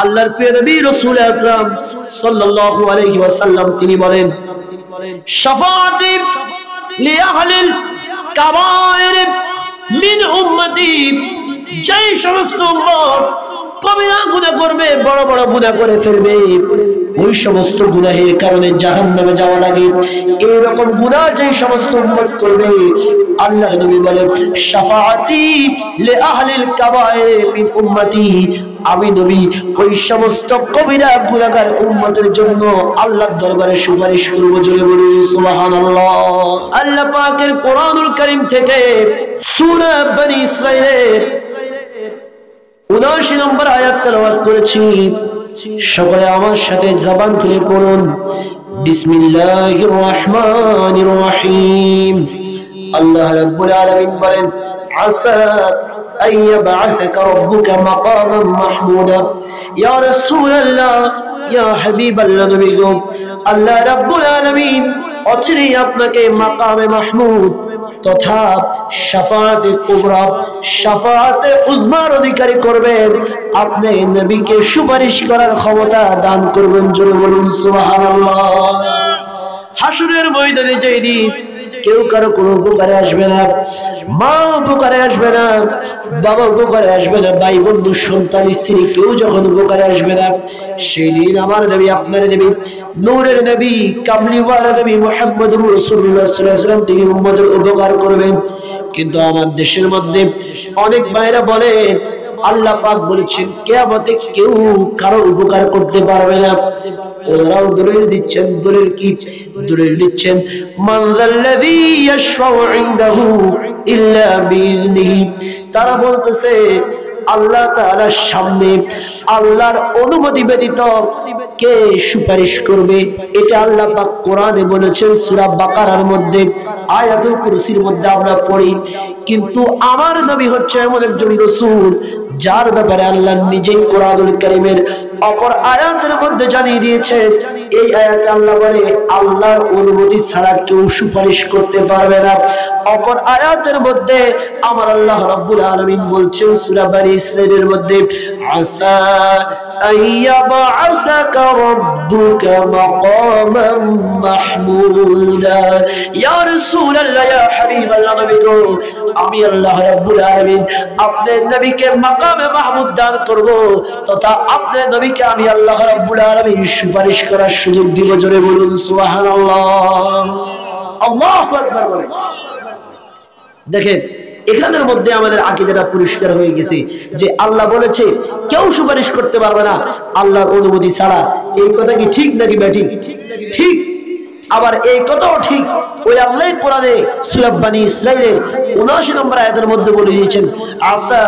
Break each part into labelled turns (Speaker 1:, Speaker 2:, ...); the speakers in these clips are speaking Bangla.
Speaker 1: আল্লাহর প্রিয় নবী রাসূল আকরাম সাল্লাল্লাহু আলাইহি ওয়াসাল্লাম তিনি বলেন, শাফাআতি লিআহলিল কাবায়ের মিন উম্মতি, যেই সমস্ত উম্মত কবিরা গুনাহ করবে, বড় বড় গুনাহ করে ফেলবে, ওই সমস্ত গুনাহের কারণে জাহান্নামে যাওয়া লাগে, এরকম গুনাহ যেই সমস্ত উম্মত করবে, আল্লাহর নবী বলেন শাফাআতি লিআহলিল কাবায়ের মিন উম্মতি, আমি নবী ওই সমস্ত কবিরা গুনাহগার উম্মতের জন্য আল্লাহর দরবারে সুপারিশ করব। জোরে বলুন সুবহানাল্লাহ। আল্লাহ পাকের কোরআনুল কারীম থেকে সূরা বনী ইসরাঈলের ৭৯ নম্বর আয়াত তেলাওয়াত করেছি। সকলে আমার সাথে জবান খুলে পড়ুন, বিসমিল্লাহির রহমানির রহিম। আল্লাহ রাব্বুল আলামিন বলেন, আসা আইয়াবআসাকা রাব্বুকা মাকামান মাহমুদা। ইয়া রাসূলুল্লাহ, ইয়া হাবিবাল্লাহ, নবী গো, আল্লাহ রাব্বুল আলামিন অচিরেই আপনাকে মাকামে মাহমুদ তথা শাফাআতে কুবরা, শাফাআতে উজমার অধিকারী করবেন। আপনি নবীকে সুপারিশ করার ক্ষমতা দান করবেন। জোরে বলুন সুবহানাল্লাহ। হাসরের ময়দানে যেদিন কেউ কারো কোনো উপকারে আসবে না, মা উপকারে আসবে না, বাবা উপকারে আসবে না, ভাই বন্ধু সন্তান স্ত্রী কেউ যখন উপকারে আসবে না, সেই দিন আমার নবী, আপনার নবী, নূরের নবী, কামলিওয়ালা নবী মুহাম্মদুর রাসূলুল্লাহ সাল্লাল্লাহু আলাইহি ওয়াসাল্লাম তিনি উম্মতের উপকার করবেন। কিন্তু আমার দেশের মধ্যে অনেক ভাইরা বলেন, আল্লাহ পাক বলেছেন কিয়ামতে কেউ কারো উপকার করতে পারবে না। ওরাও দলিল দিচ্ছেন, দলিল কি? দলিল দিচ্ছেন মান যাল্লাযী ইয়াশফাউ ইনদাহু ইল্লা বিইযনিহি। তারা বলতেছে আল্লাহ তাআলার সামনে আল্লাহর অনুমতি ব্যতীত কে সুপারিশ করবে? এটা আল্লাহ পাক কোরআনে বলেছেন সূরা বাকারার মধ্যে, আয়াতুল কুরসির মধ্যে আমরা পড়ি। কিন্তু আমার নবী হচ্ছে এমন একজন রাসূল যার ব্যাপারে আল্লাহ নিজেই কোরআনুল কারীমের অপর আয়াতের মধ্যে জানিয়ে দিয়েছেন। এই আয়াতে আল্লাহ বলে আল্লাহর অনুমতি ছাড়া কেউ সুপারিশ করতে পারবে না। অপর আয়াতের মধ্যে আমার আল্লাহ রাব্বুল আলামিন বলছেন সূরা বনী ইসরাঈলের মধ্যে, আসা আইয়াবআসাকা রাব্বুকা মাকামান মাহমুদা। ইয়া রাসূলুল্লাহ, ইয়া হাবিবাল্লাহ, নবী গো, আমি আল্লাহ রাব্বুল আলামিন আপনার নবীকে মাকামে মাহমুদ দান করব, তথা আপনার নবীকে আমি আল্লাহ রাব্বুল আলামিন সুপারিশ করার সুযোগ দিব। জোরে বলুন সুবহানাল্লাহ। আল্লাহু আকবার বলে। দেখেন এখানের মধ্যে আমাদের আকীদাটা পরিষ্কার হয়ে গেছে যে আল্লাহ বলেছে কেউ সুপারিশ করতে পারবে না আল্লাহর অনুমতি ছাড়া। এই কথা কি ঠিক নাকি ব্যাঠিক? ঠিক। আবার এই কথাও ঠিক, ওই আল্লাহ কোরআনে সূরা বনী ইসরাঈলের ৭৯ নম্বর আয়াতের মধ্যে বলে দিয়েছেন, আসা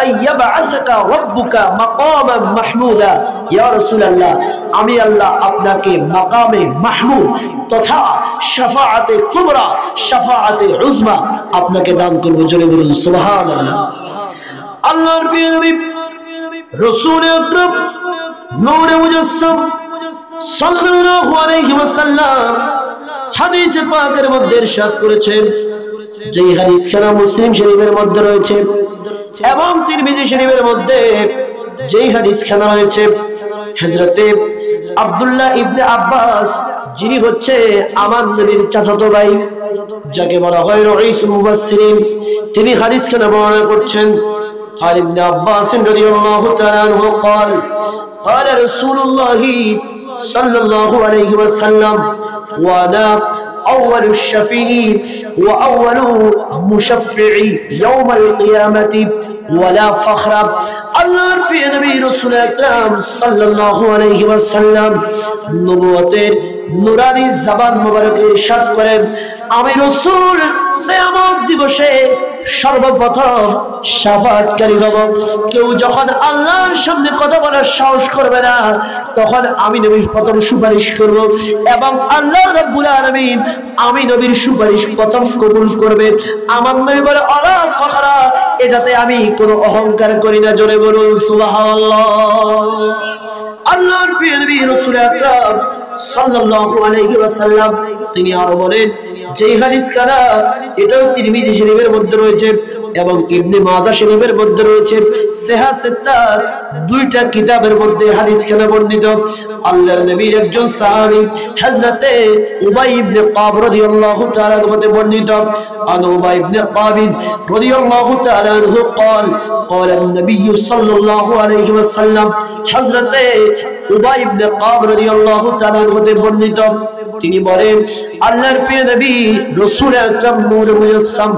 Speaker 1: আইয়াবআসাকা রাব্বুকা মাকামান মাহমুদা। ইয়া রাসূলুল্লাহ, আমি আল্লাহ আপনাকে মাকামে মাহমুদ তথা শাফাআতে কুবরা, শাফাআতে উজমা আপনাকে দান করব। জোরে বলুন সুবহানাল্লাহ। আল্লাহর প্রিয় নবী রাসূল আকরাম নূরে মুজাসসাম সাল্লাল্লাহু আলাইহি ওয়াসাল্লাম হাদিসে পাকের মধ্যে ইরশাদ করেছেন, যেই হাদিসখানা মুসলিম শরীফের মধ্যে রয়েছে এবং তিরমিজি শরীফের মধ্যে যেই হাদিসখানা রয়েছে, হযরতে আব্দুল্লাহ ইবনে আব্বাস, যিনি হচ্ছে আমার নবীর চাচাতো ভাই, যাকে বলা হয় রাইসুল মুফাসসিরিন, তিনি হাদিসখানা বর্ণনা করছেন। قال ابن عباس رضي الله تعالى عنه قال قال رسول الله صلى الله عليه وسلم وانا اول الشفيعين واول مشفع يوم القيامه ولا فخر। আল্লাহর প্রিয় নবী রাসূল আকরাম সাল্লাল্লাহু আলাইহি ওয়াসাল্লাম নবুয়তের নূরানি জবান মোবারকে ইরশাদ করেন, আমি রাসূল কিয়ামত দিবসে সর্বপ্রথম শাফাআতকারী হব। কেউ যখন আল্লাহর সামনে কথা বলার সাহস করবে না, তখন আমি নবী প্রথম সুপারিশ করব এবং আল্লাহ রাব্বুল আলামিন আমি নবীর সুপারিশ প্রথম কবুল করবে। আমার নবী বলে আলা ফাখরা, এটাতে আমি কোনো অহংকার করি না। জোরে বলুন সুবহানাল্লাহ। আল্লাহর প্রিয় নবী রাসূল আকরাম সাল্লাল্লাহু আলাইহি ওয়াসাল্লাম তিনি আরো বলেন, যে হাদিস খানা এটাও তিরমিজি শরীফের মধ্যে রয়েছে এবং ইবনে মাজাহ শরীফের মধ্যে রয়েছে, সিহাহ সিত্তা দুইটা কিতাবের মধ্যে হাদিস খানা বর্ণিত। আল্লাহর নবীর একজন সাহাবী হযরতে উবাই ইবনে কাব রাদিয়াল্লাহু তাআলা হতে বর্ণিত, আন উবাই ইবনে কাব রাদিয়াল্লাহু তাআলা আনহু قال قال النبي صلى الله عليه وسلم হযরতে উবাই ইবনে কাব রাদিয়াল্লাহু তাআলা হতে বর্ণিত, তিনি বলেন আল্লাহর প্রিয় নবী রাসূল আকরাম নূর মুজাসসাম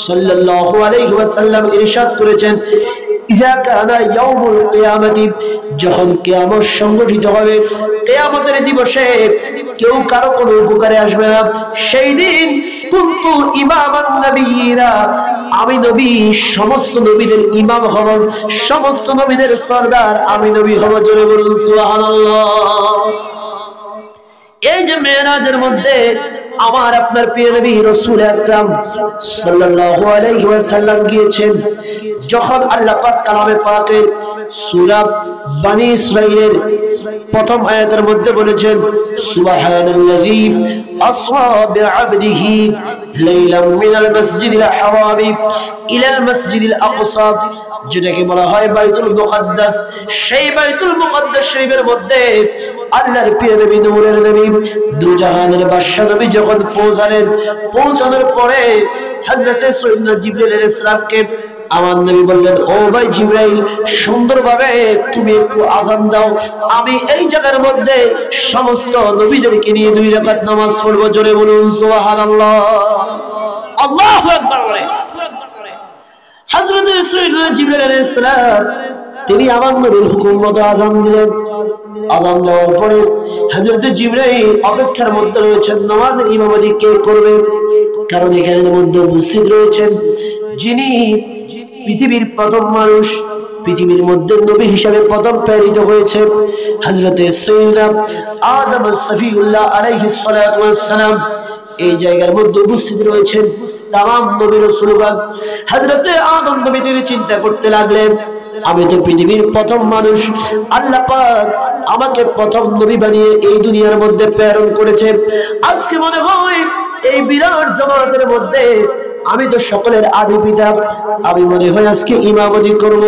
Speaker 1: সাল্লাল্লাহু আলাইহি ওয়াসাল্লাম ইরশাদ করেছেন, ইযা কানা ইয়াউমুল কিয়ামতি, যখন কিয়ামত সংগঠিত হবে, কিয়ামতের দিবসে কেউ কারো কোনো উপকারে আসবে না, সেই দিন কুনতু ইমামান নবিয়্যিনা, আমি নবী সমস্ত নবীদের ইমাম হব, সমস্ত নবীদের সরদার আমি নবী হব। জোরে বলুন সুবহানাল্লাহ। এই যে মেরাজের মধ্যে আমার আপনার প্রিয় নবী রাসূল আকরাম সাল্লাল্লাহু আলাইহি ওয়াসাল্লাম গিয়েছেন, যখন আল্লাহ পাক কালামে পাকের সূরা বনী ইসরাঈলের প্রথম আয়াতের মধ্যে বলেছেন, সুবহানাল্লাযী আসরা বিআবদিহি লাইলাম মিনাল মাসজিদিল হারাম ইলাল মাসজিদিল আকসা, যেটাকে বলা হয় বাইতুল মুকাদ্দাস, সেই বাইতুল মুকাদ্দাস শরীফের মধ্যে আল্লাহর প্রিয় নবী নূরের নবী দুজাহানের বাদশা নবী যখন পৌঁছালেন, পৌঁছানোর পরে হযরতে সাইয়্যিদনা জিবরাইল আলাইহিস সালামকে আমার নবী বললেন, ও ভাই জিবরাইল, সুন্দরভাবে তুমি একটু আযান দাও, আমি এই জায়গার মধ্যে সমস্ত নবীদেরকে নিয়ে 2 রাকাত নামাজ পড়ব। জোরে বলুন সুবহানাল্লাহ। আল্লাহু আকবার। হযরত সাইয়্যিদনা জিবরাইল আলাইহিস সালাম তিনি আমার নবীর হুকুম মতো আযান দিলেন। আযান দেওয়ার পরে হযরত জিবরাইল অপেক্ষার মধ্যে রয়েছেন নামাজের ইমামতি কে করবে, কারণ এখানের মধ্যে উপস্থিত রয়েছেন যিনি পৃথিবীর প্রথম মানুষ, পৃথিবীর মধ্যে নবী হিসেবে প্রথম প্রেরিত হয়েছে হযরতে সাইয়্যিদনা আদম সফিউল্লাহ আলাইহিস সালাতু ওয়াস সালাম। এই জায়গার মধ্যে উপস্থিত রয়েছেন তামাম নবী রাসূলগণ। হযরতে আদম নবী তিনি চিন্তা করতে লাগলেন, আমি তো পৃথিবীর প্রথম মানুষ, আল্লাহ পাক আমাকে প্রথম নবী বানিয়ে এই দুনিয়ার মধ্যে প্রেরণ করেছেন, আজকে মনে হয় এই বিরাট জামাতের মধ্যে আমি তো সকলের আদি পিতা, আমি মনে হয় আজকে ইমামতি করব।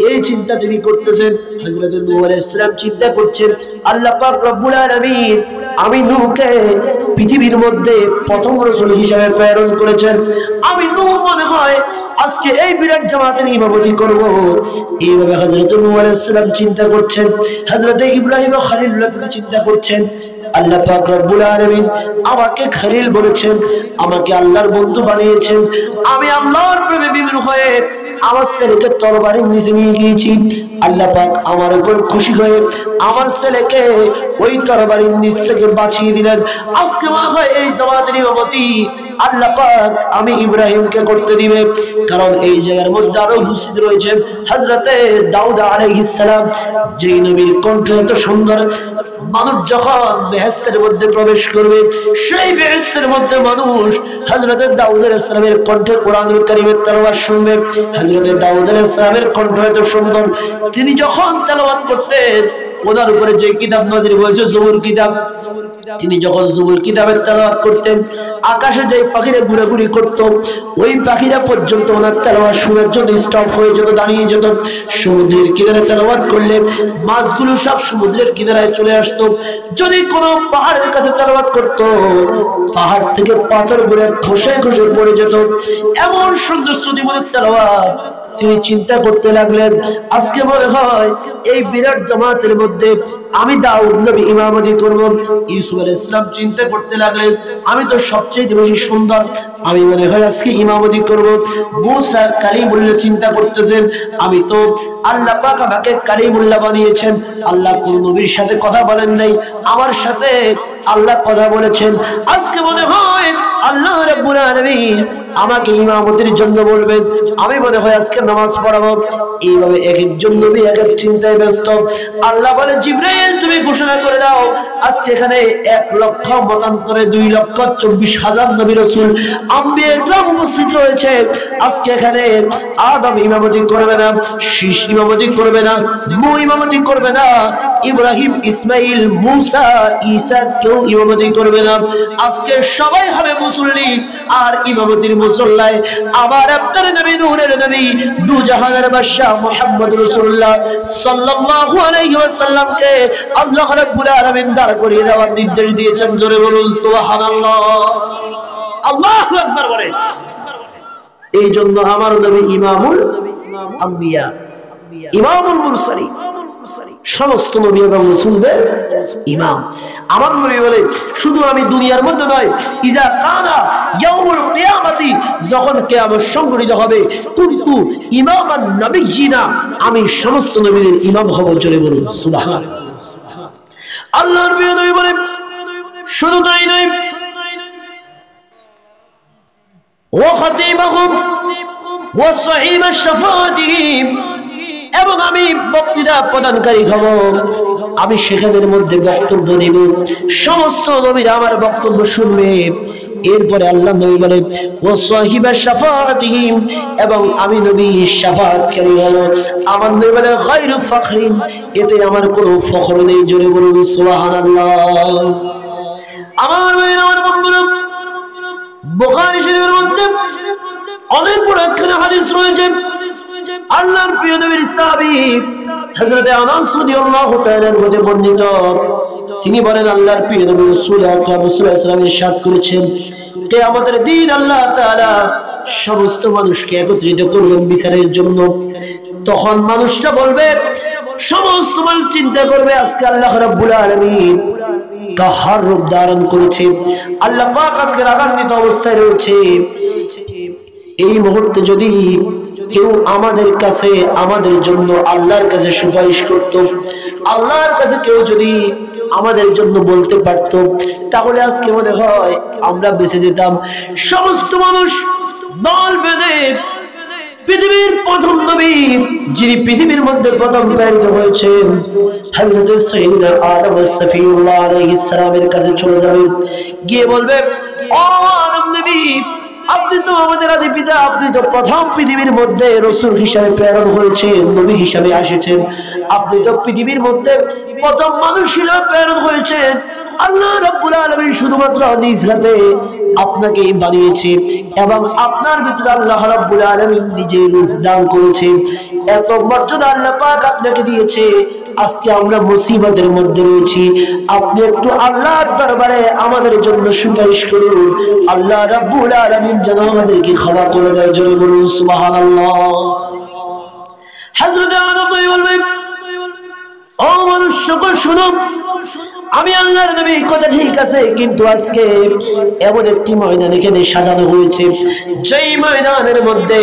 Speaker 1: এই চিন্তা তিনি করতেছেন। হযরত নূহ আলাইহিস সালাম চিন্তা করছেন, আল্লাহ পাক রব্বুল আলামিন আমি নূহকে পৃথিবীর মধ্যে প্রথম রাসূল হিসেবে প্রেরণ করেছেন, আমি নূহ মনে হয় আজকে এই বিরাট জামাতের ইমামতি করব। এইভাবে হযরত নূহ আলাইহিস সালাম চিন্তা করছেন। হযরত ইব্রাহিম খলিলুল্লাহ তিনি চিন্তা করছেন, আল্লাহ পাক রব্বুল আলামিন আমাকে খলিল বলেছেন, আমাকে আল্লাহর বন্ধু বানিয়েছেন, আমি আল্লাহর প্রেমে বিমূঢ় হয়ে আমার ছেলেকে তরবারির নিচে নিয়ে গিয়েছি, আল্লাহ পাক আমার উপর খুশি হয়ে আমার ছেলেকে ওই তরবারির নিচ থেকে বাঁচিয়ে দিলেন। আজকে মনে হয় এই জামাতের ইমামতি আল্লাহ পাক আমি ইব্রাহিমকে করতে দিবে, কারণ এই জায়গার মধ্যে আরো উপস্থিত রয়েছেন হযরতে দাউদ আলাইহিস সালাম, যেই নবীর কণ্ঠ এত সুন্দর, মানুষ যখন বেহেশতের মধ্যে প্রবেশ করবে, সেই বেহেশতের মধ্যে মানুষ হযরতে দাউদ আলাইহিস সালামের কণ্ঠে কোরআনুল কারীমের তেলাওয়াত শুনবে। হযরতে দাউদ আলাইহিস সালামের কণ্ঠ এত সুন্দর, তিনি যখন তেলাওয়াত করতেন ওনার উপরে যে কিতাব নাযিল হয়েছে জবুর কিতাব, তিনি যখন জবুর কিতাবের তেলাওয়াত করতেন, আকাশে যে পাখিরা ঘোরাঘুরি করত, ওই পাখিরা পর্যন্ত ওনার তেলাওয়াত শোনার জন্য স্টপ হয়ে যেত, দাঁড়িয়ে যেত। সমুদ্রের কিনারে তেলাওয়াত করলে মাছগুলো সব সমুদ্রের কিনারায় চলে আসতো। যদি কোনো পাহাড়ের কাছে তেলাওয়াত করত, পাহাড় থেকে পাথরগুলো খসে খসে পড়ে যেত। এমন সুন্দর শ্রুতিমধুর তেলাওয়াত। তিনি চিন্তা করতে লাগলেন, আজকে মনে হয় এই বিরাট জামাতের মধ্যে আমি দাউদ নবী ইমামতি করব। ইউসুফ আলাইহিস সালাম চিন্তা করতে লাগলেন, আমি তো সবচেয়ে বেশি সুন্দর, আমি মনে হয় আজকে ইমামতি করব। মুসা কালিমুল্লাহ চিন্তা করতেছেন, আমি তো আল্লাহ পাক আমাকে কালিমুল্লাহ বানিয়েছেন, আল্লাহ কোন নবীর সাথে কথা বলেন নাই, আমার সাথে আল্লাহ কথা বলেছেন। আজকে মনে হয় আল্লাহ রাব্বুল আলামিন আমাকে ইমামতির জন্য বলবেন, আমি মনে হয় আজকে নামাজ পড়াবো। এইভাবে এক একজন নবী এক এক চিন্তায় ব্যস্ত। আল্লাহ বলে জিবরাইল তুমি ঘোষণা করে দাও আজকে এখানে 1 লক্ষ মতান্তরে 2,24,000 নবী রাসূল আম্বিয়া ইকরাম উপস্থিত রয়েছে। আজকে এখানে আদম ইমামতি করবে না, শীষ ইমামতি করবে না, নূহ ইমামতি করবে না, ইব্রাহিম ইসমাইল মুসা ঈসা কেউ ইমামতি করবে না। আজকে সবাই হবে মুসল্লি আর ইমামতির মুসল্লায় আবার আপনার নবী নূরের নবী দু জাহানের বাদশা মুহাম্মদ রাসূলুল্লাহ সাল্লাল্লাহু আলাইহি ওয়াসাল্লামকে আল্লাহ রাব্বুল আলামিন দাঁড় করিয়ে দেওয়ার নির্দেশ দিয়েছেন। জোরে বলুন সুবহানাল্লাহ, আল্লাহু আকবার বলে। এই জন্য আমার নবী ইমামুল আম্বিয়া, ইমামুল মুরসালিন, সমস্ত নবী এবং রাসূলদের ইমাম। আমার নবী বলে শুধু আমি দুনিয়ার মধ্যে নয়, ইজা কানা ইয়াউমুল কিয়ামতি, যখন কিয়ামত সংঘটিত হবে, কুনতু ইমামান নবিয়িনা, আমি সমস্ত নবীদের ইমাম হব। জোরে বলুন সুবহানাল্লাহ। আল্লাহর নবী বলে শুধু তাই নয়, ওয়া খাতিবাহুম ওয়া সাহিবা শাফাআতিহিম, এবং আমি বক্তৃতা প্রদানকারী হব, আমি সেখানের মধ্যে বক্তব্য দেব, সমস্ত নবীরা আমার বক্তব্য শুনবে। এরপরে আল্লাহ নবী বলে ওয়া সাহিবা শাফাআতিহিম, এবং আমি নবী শাফাআতকারী হব। আমার নবী বলে গায়রু ফাখরিন, এতে আমার কোনো ফখর নেই। জোরে বলুন সুবহানাল্লাহ। আমার বন্ধুরা, বুখারী শরীফের মধ্যে অনেক বড় একটা হাদিস রয়েছে। আল্লাহর প্রিয় নবীর সাহাবী হযরত আনাস রাদিয়াল্লাহু তাআলা হতে বর্ণিত, তিনি বলেন আল্লাহর প্রিয় নবী রাসূল আকরাম সাল্লাল্লাহু আলাইহি ওয়াসাল্লাম ইরশাদ করেছেন, কিয়ামতের দিন আল্লাহ তাআলা সমস্ত মানুষকে একত্রিত করবেন বিচারের জন্য। তখন মানুষটা বলবে, সমস্ত মানুষ চিন্তা করবে আজকে আল্লাহ রাব্বুল আলামিন কাহার রূপ ধারণ করেছে, আল্লাহ পাক আজকে রাগান্বিত অবস্থায় রয়েছে। এই মুহূর্তে যদি কেউ আমাদের কাছে আমাদের জন্য আল্লাহর কাছে সুপারিশ করত, আল্লাহর কাছে কেউ যদি আমাদের জন্য বলতে পারত, তাহলে আজকে মনে হয় আমরা বেঁচে যেতাম। সমস্ত মানুষ দল বেঁধে পৃথিবীর প্রথম নবী, যিনি পৃথিবীর মধ্যে প্রথম প্রেরিত হয়েছেন, হযরত সাইয়্যিদুনা আদম সফিউল্লাহ আলাইহিস সালামের কাছে চলে যাবে, গিয়ে বলবে, ও আদম নবী, আপনি তো আমাদের আদি পিতা, আপনি তো প্রথম পৃথিবীর মধ্যে রাসূল হিসেবে প্রেরণ হয়েছেন, নবী হিসেবে এসেছেন, আপনি তো পৃথিবীর মধ্যে প্রথম মানুষ হিসেবে প্রেরণ হয়েছেন। আল্লাহ রাব্বুল আলামিন শুধুমাত্র নিজ হাতে আপনাকে বানিয়েছে এবং আপনার ভিতরে আল্লাহ রাব্বুল আলামিন নিজে রূহ দান করেছে। এত মর্যাদা আল্লাহ পাক আপনাকে দিয়েছে। আজকে আমরা মুসিবতের মধ্যে রয়েছি, আপনি একটু আল্লাহর দরবারে আমাদের জন্য সুপারিশ করুন, আল্লাহ রাব্বুল আলামিন যেন আমাদেরকে ক্ষমা করে দেয়। জোরে বলুন সুবহানাল্লাহ। হযরত আদম বলবেন, ও মানুষ সকল শুনো, আমি আল্লাহর নবী, কথা ঠিক আছে, কিন্তু আজকে এমন একটি ময়দান এখানে সাজানো হয়েছে, যেই ময়দানের মধ্যে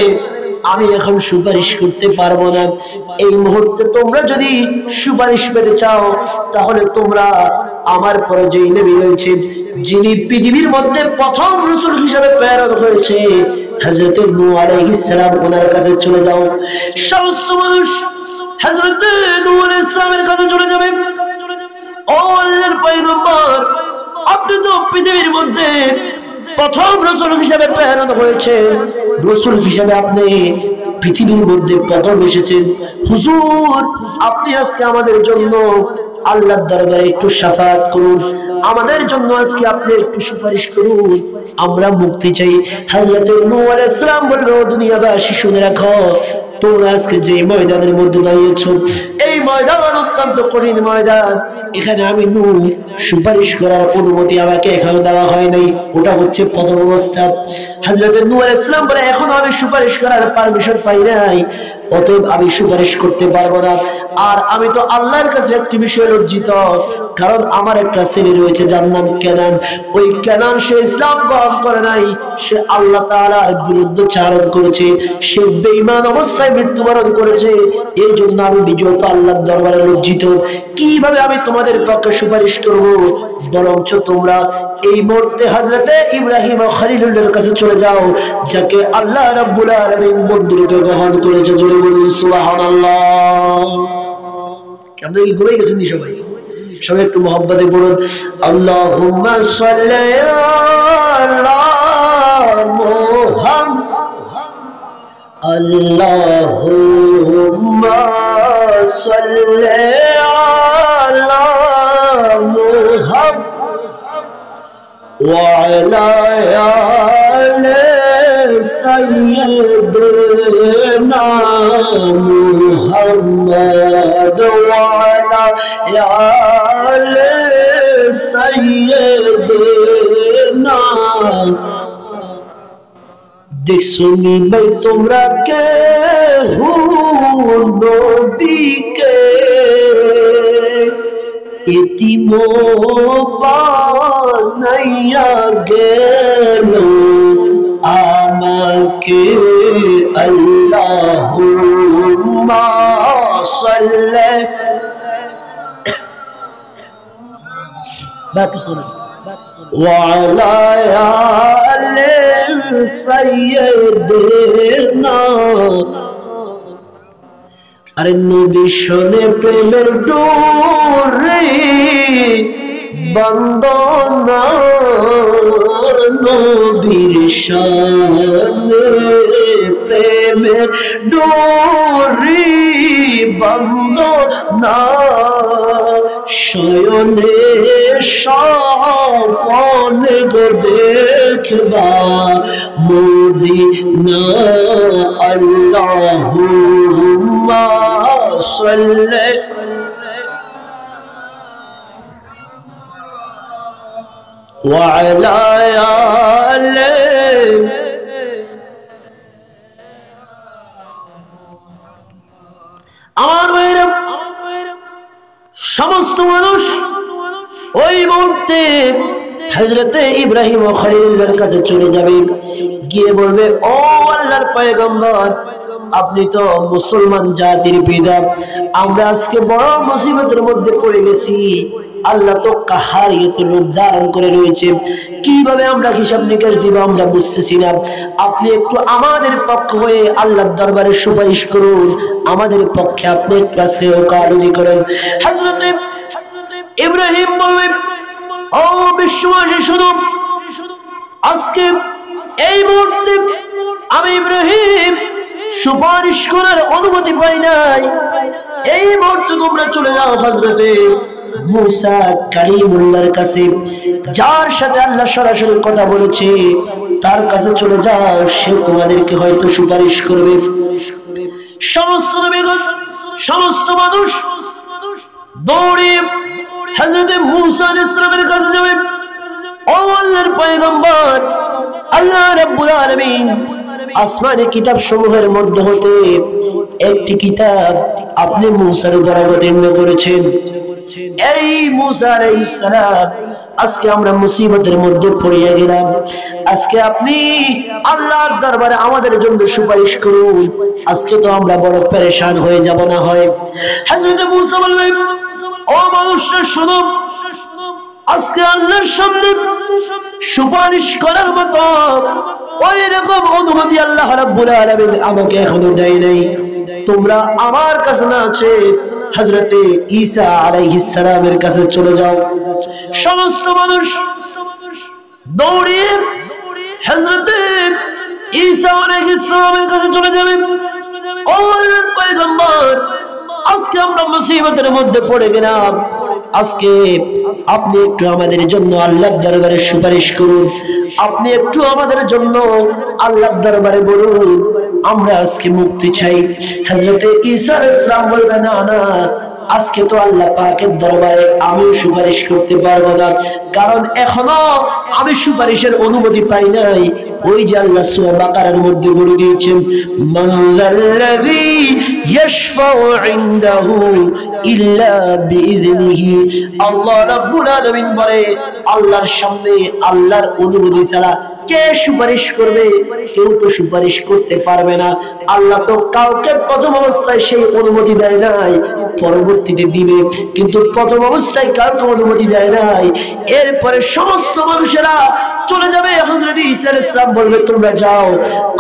Speaker 1: আমি এখন সুপারিশ করতে পারবো না। এই মুহূর্তে তোমরা যদি সুপারিশ পেতে চাও, তাহলে তোমরা আমার পরে যেই নবী রয়েছে, যিনি পৃথিবীর মধ্যে প্রথম রাসূল হিসেবে প্রেরণ হয়েছে, হযরত নূহ আলাইহিস সালাম, ওনার কাছে চলে যাও। সমস্ত মানুষ হযরত নূহ আলাইহিস সালামের কাছে চলে যাবে। ও আল্লাহর পয়গম্বর, আপনি তো পৃথিবীর মধ্যে প্রথম রাসূল হিসেবে প্রেরণ হয়েছেন, রাসূল হিসেবে আপনি পৃথিবীর মধ্যে প্রথম এসেছেন। হুজুর, আপনি আজকে আমাদের জন্য আল্লাহর দরবারে একটু শাফাআত করুন, আমাদের জন্য আজকে আপনি একটু সুপারিশ করুন, আমরা মুক্তি চাই। হযরত নূহ আলাইহিস সালাম বলল, দুনিয়াবাসী শুনে রাখো, তোমরা আজকে যে ময়দানের মধ্যে দাঁড়িয়েছ, এই ময়দান অত্যন্ত কঠিন ময়দান। এখানে আমি নূহ সুপারিশ করার অনুমতি আমাকে এখনো দেওয়া হয় নাই, ওটা হচ্ছে প্রথম অবস্থা। হযরত নূহ আলাইহিস সালাম বলে, এখনো আমি সুপারিশ করার পারমিশন পাই নাই, অতএব আমি সুপারিশ করতে পারবো না। আর আমি তো আল্লাহর কাছে একটি বিষয়ে লজ্জিত, কারণ আমার একটা ছেলে রয়েছে যার নাম কেনান। ওই কেনান সে ইসলাম গ্রহণ করে নাই, সে আল্লাহ তাআলার বিরুদ্ধে চারণ করেছে, সে বেঈমান অবস্থায় মৃত্যুবরণ করেছে। এই জন্য আমি বিজয়ত আল্লাহর দরবারে লজ্জিত। কিভাবে আমি তোমাদের পক্ষে সুপারিশ করব? বরঞ্চ তোমরা এই মুহূর্তে হযরতে ইব্রাহিম ও খলিলুল্লাহর কাছে চলে যাও, যাকে আল্লাহ রাব্বুল আলামিন বন্ধুরূপে গ্রহণ করেছে। জোরে বলুন সুবহানাল্লাহ। কেমন কি ঘুরে গেছেন সবাই? সবাই একটু মহব্বতে বলুন আল্লাহুম্মা সাল্লি আলা মুহাম্মাদ। আল্লাহুম্মা সাল্লি আলা মুহাম্মাদ ওয়া আলা আলি সাইয়্যিদিনা মুহাম্মাদ ওয়া আলা আলি সাইয়্যিদিনা। দেখছনি ভাই তোমরা কে নবীকে ইতিম বানাইয়া গেল, আমাকে আল্লাহুম্মা সাল্লি ওয়ালা আলি সাইয়্যিদিনা। আরে নবী শোনে প্রেমের ডোরে বন্দনা, নবীর শানে প্রেমের ডোরে বন্দনা। শয়নে স্বপ্নে গো দেখবা মদিনা। আল্লাহুম্মা সাল্লি ওয়া আলা আলি। আমার ভাইরা, সমস্ত মানুষ ওই মুহূর্তে হযরতে ইব্রাহিম ও খলিলুল্লাহর কাছে চলে যাবে, গিয়ে বলবে ও আল্লাহর পয়গম্বর, আপনি তো মুসলমান জাতির পিতা, আমরা আজকে বড় মুসিবতের মধ্যে পড়ে গেছি। আল্লাহ তো কাহারিয়ত রূপ ধারণ করে রয়েছে, কিভাবে আমরা হিসাব নিকাশ দিব আমরা বুঝতেছি না। আপনি একটু আমাদের পক্ষ হয়ে আল্লাহর দরবারে সুপারিশ করুন, আমাদের পক্ষে আপনি একটু আছে ওকালতি করেন। হযরতে ইব্রাহিম বললেন ও বিশ্ববাসী শুনো, আজকে এই মুহূর্তে আমি ইব্রাহিম সুপারিশ করার অনুমতি পাই নাই। এই মুহূর্তে তোমরা চলে যাও হযরতে মুসা কালিমুল্লাহর কাছে, যার সাথে আল্লাহ সরাসরি কথা বলেছে, তার কাছে চলে যাও, সে তোমাদেরকে হয়তো সুপারিশ করবে। সমস্ত নবীগণ, সমস্ত মানুষ দৌড়ে হযরতে মুসা আলাইহিস সালামের কাছে যাবে। ও আল্লাহর পয়গম্বর, আল্লাহ রাব্বুল আলামিন আসমানি কিতাব সমূহের মধ্যে হতে একটি কিতাব আপনি মুসার উপর অবতীর্ণ করেছেন। এই মুসা আলাইহিস সালাম, আজকে আমরা মুসিবতের মধ্যে পড়িয়া গেলাম, আজকে আপনি আল্লাহর দরবারে আমাদের জন্য সুপারিশ করুন, আজকে তো আমরা বড় পেরেশান হয়ে যাব না হয়। হযরত মুসা বললেন ও মানুষরা শোনো, আজকে আল্লাহর সামনে সুপারিশ করার মতো ওই রকম অনুমতি আল্লাহ রাব্বুল আলামিন আমাকে এখনো দেয় নাই। তোমরা আমার কাছে না আছে হযরতে ঈসা আলাইহিস সালামের কাছে চলে যাও। সমস্ত মানুষ দৌড়ে হযরতে ঈসা আলাইহিস সালামের কাছে চলে যাবে। ও আল্লাহর পয়গম্বর, আজকে আমরা মুসিবতের মধ্যে পড়ে গেলাম, আজকে আপনি একটু আমাদের জন্য আল্লাহর দরবারে সুপারিশ করুন, আপনি একটু আমাদের জন্য আল্লাহর দরবারে বলুন, আমরা আজকে মুক্তি চাই। হযরতে ঈসা আলাইহিস সালাম বললেন না না, আজকে তো আল্লাহ পাকের দরবারে আমি সুপারিশ করতে পারবো না, কারণ এখনো আমি সুপারিশের অনুমতি পাই নাই। ওই যে আল্লাহ সূরা বাকারার মধ্যে বলে দিয়েছেন, মান যাল্লাযী ইয়াশফাউ ইনদাহু ইল্লা বিইذনিহি। আল্লাহ রাব্বুল আলামিন বলে আল্লাহর সামনে আল্লাহর অনুমতি ছাড়া কে সুপারিশ করবে? কেউ তো সুপারিশ করতে পারবে না। আল্লাহ তো কাউকে প্রথম অবস্থায় সেই অনুমতি দেয় নাই, পরবর্তীতে দিবে, কিন্তু প্রথম অবস্থায় কাউকে অনুমতি দেয় নাই। এরপরে সমস্ত মানুষেরা চলে যাবে। হযরত ঈসা আলাইহিস সালাম বলবে তোমরা যাও,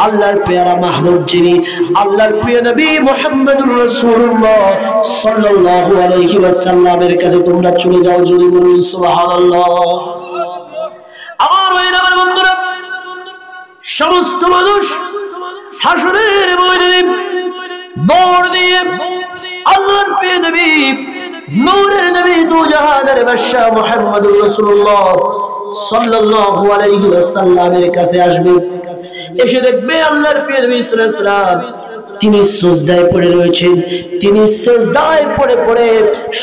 Speaker 1: আল্লাহর পেয়ারা মাহবুব যিনি আল্লাহর প্রিয় নবী মুহাম্মদুর রাসূলুল্লাহ সাল্লাল্লাহু আলাইহি ওয়াসাল্লামের কাছে তোমরা চলে যাও। যদি বলুন সুবহানাল্লাহ। আমার ওই বন্ধুরা, সমস্ত মানুষ হাসরের ময়দানে দৌড় দিয়ে আল্লাহর প্রিয় নবী নূরের নবী দু জাহানের বাদশা মুহাম্মদুর রাসূলুল্লাহ সাল্লাল্লাহু আলাইহি ওয়াসাল্লামের কাছে আসবে। এসে দেখবে আল্লাহর প্রিয় নবী সাল্লাল্লাহু আলাইহি ওয়াসাল্লাম তিনি সিজদায় পড়ে রয়েছেন। তিনি সিজদায় পড়ে পড়ে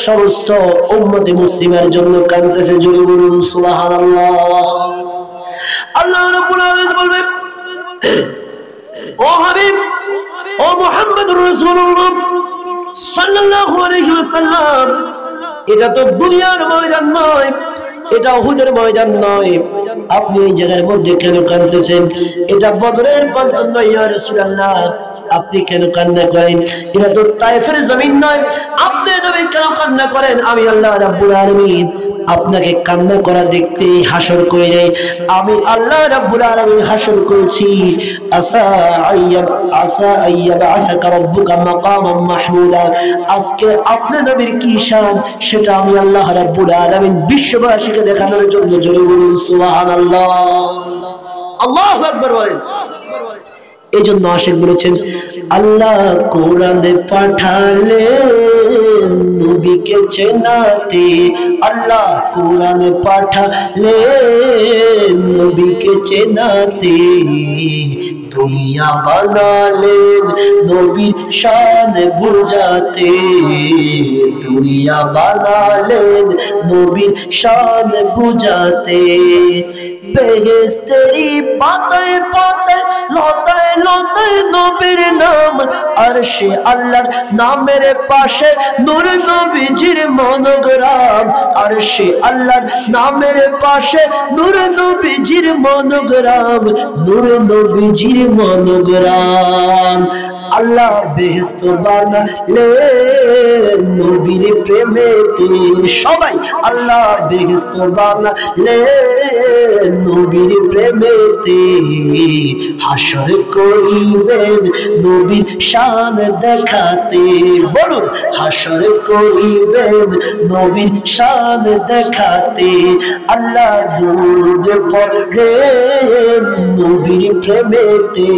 Speaker 1: সমস্ত উম্মতে মুসলিমের জন্য কাঁদতেছে। জোরে বলুন সুবহানাল্লাহ। আল্লাহ রাব্বুল আলামিন বলবেন ও হাবিব, ও মুহাম্মদুর রাসূলুল্লাহ সাল্লাল্লাহু আলাইহি ওয়াসাল্লাম, এটা তো দুনিয়ার ময়দান নয়, এটা উহুদের ময়দান নয়, আপনি এই জায়গার মধ্যে কেন কাঁদতেছেন? এটা বদরের প্রান্তর নয় ইয়া রাসূলুল্লাহ, আপনি কেন কান্না করেন? এটা তো তায়েফের জমিন নয়, আপনি নবী কেন কান্না করেন? আমি আল্লাহ রাব্বুল আলামিন আপনাকে কান্না করা দেখতে হাসর করে নেই। আমি আল্লাহ রাব্বুল আলামিন হাসর করেছি। আসা আইয়াবআসাকা রাব্বুকা মাকামান মাহমুদা। আজকে আপনার নবীর কি শান সেটা আমি আল্লাহ রাব্বুল আলামিন বিশ্ববাসীকে দেখানোর জন্য জোরে বলুন সুবহানাল্লাহ। আল্লাহু আকবার বলেন। এই জন্য আশিক বলেছেন আল্লাহ কোরআনে পাঠালেন নবীকে চেনাতে, আল্লাহ কোরআনে পাঠালেন নবীকে চেনাতে, দুনিয়া বানালেন নবীর শান বুঝাতে, দুনিয়া বানালেন নবীর শান বুঝাতে। বেহেশতেরি পাতায় পাতায় লতায় লতায় নবীর নাম, আরশে আল্লাহর নামের পাশে নূর নবীজির মনোগ্রাম, আরশে আল্লাহর নামের পাশে নূর নবীজির মনোগ্রাম, নূর নবীজির মনোগ্রাম। আল্লাহ বেহেশত বানালেন নবীর প্রেমেতে, সবাই আল্লাহ বেহেশত বানালেন নবীর প্রেমেতে, হাসর করিবেন নবীর শান দেখাতে। বলুন হাসর করিবেন নবীর শান দেখাতে। আল্লাহ দুরূদ পড়েন নবীর প্রেমেতে,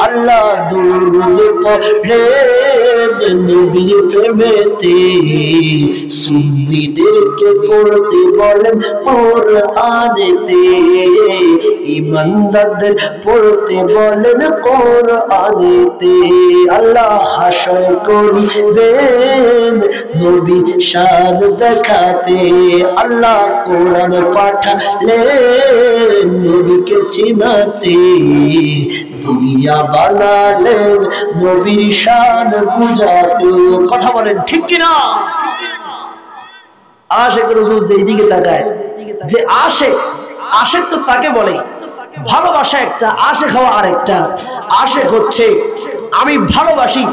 Speaker 1: আল্লাহ দুরূদ পড়েন নবীর প্রেমেতে। সুন্নিদেরকে পড়তে বলেন কোরআনেতে, ইমানদারদের পড়তে বলেন কোরআনেতে। আল্লাহ হাসর করিবেন নবীর শান দেখাতে, আল্লাহ কোরআন পাঠালেন নবীকে চিনাতে, দুনিয়া বানালেন নবীর শান বুঝাতে। কথা বলেন ঠিক কিনা? আশিক রাসূল যেদিকে তাকায়, যে আশিক তো তাকে বলে। ভালোবাসা একটা, আশিক হওয়া আরেকটা। আশিক হচ্ছে আমি ভালোবাসি,